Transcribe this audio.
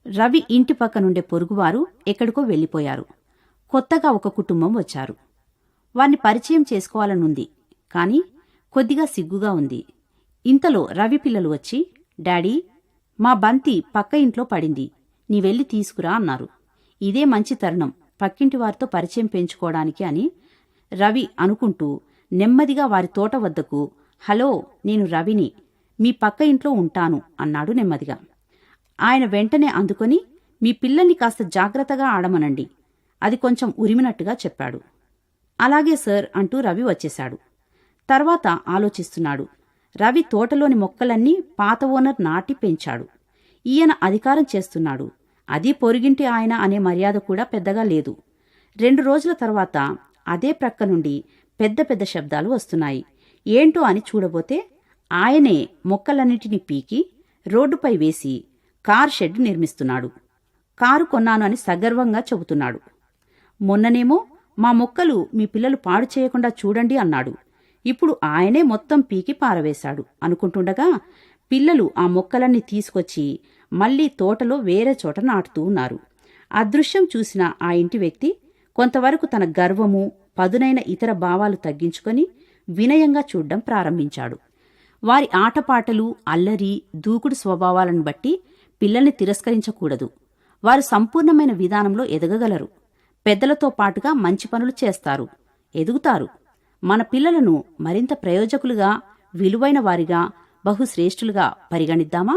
రవి ఇంటి పక్కనుండే పొరుగువారు ఎక్కడికో వెళ్ళిపోయారు. కొత్తగా ఒక కుటుంబం వచ్చారు. వారిని పరిచయం చేసుకోవాలనుంది, కాని కొద్దిగా సిగ్గుగా ఉంది. ఇంతలో రవి పిల్లలు వచ్చి, డాడీ, మా బంతి పక్క ఇంట్లో పడింది, నీవెళ్ళి తీసుకురా అన్నారు. ఇదే మంచి తరుణం పక్కింటి వారితో పరిచయం పెంచుకోవడానికి అని రవి అనుకుంటూ నెమ్మదిగా వారి తోట వద్దకు, హలో, నేను రవిని, మీ పక్క ఇంట్లో ఉంటాను అన్నాడు నెమ్మదిగా. ఆయన వెంటనే అందుకొని, మీ పిల్లల్ని కాస్త జాగ్రత్తగా ఆడమనండి, అది కొంచెం ఉరిమినట్టుగా చెప్పాడు. అలాగే సార్ అంటూ రవి వచ్చేశాడు. తర్వాత ఆలోచిస్తున్నాడు. రవి తోటలోని మొక్కలన్నీ పాత ఓనర్ నాటి పెంచాడు. ఈయన అధికారం చేస్తున్నాడు. అది పొరుగింటి ఆయన అనే మర్యాద కూడా పెద్దగా లేదు. 2 రోజుల తర్వాత అదే ప్రక్క నుండి పెద్ద పెద్ద శబ్దాలు వస్తున్నాయి. ఏంటో అని చూడబోతే ఆయనే మొక్కలన్నిటినీ పీకి రోడ్డుపై వేసి కార్ షెడ్ నిర్మిస్తున్నాడు. కారు కొన్నాను అని సగర్వంగా చెబుతున్నాడు. మొన్ననేమో మా మొక్కలు మీ పిల్లలు పాడు చేయకుండా చూడండి అన్నాడు. ఇప్పుడు ఆయనే మొత్తం పీకి పారవేశాడు అనుకుంటుండగా పిల్లలు ఆ మొక్కలన్నీ తీసుకొచ్చి మళ్లీ తోటలో వేరే చోట నాటుతూ ఉన్నారు. ఆ దృశ్యం చూసిన ఆ ఇంటి వ్యక్తి కొంతవరకు తన గర్వము, పదునైన ఇతర భావాలు తగ్గించుకొని వినయంగా చూడ్డం ప్రారంభించాడు. వారి ఆటపాటలు, అల్లరి, దూకుడు స్వభావాలను బట్టి పిల్లల్ని తిరస్కరించకూడదు. వారు సంపూర్ణమైన విధానంలో ఎదగగలరు. పెద్దలతో పాటుగా మంచి పనులు చేస్తారు, ఎదుగుతారు. మన పిల్లలను మరింత ప్రయోజకులుగా, విలువైన వారిగా, బహుశ్రేష్ఠులుగా పరిగణిద్దామా?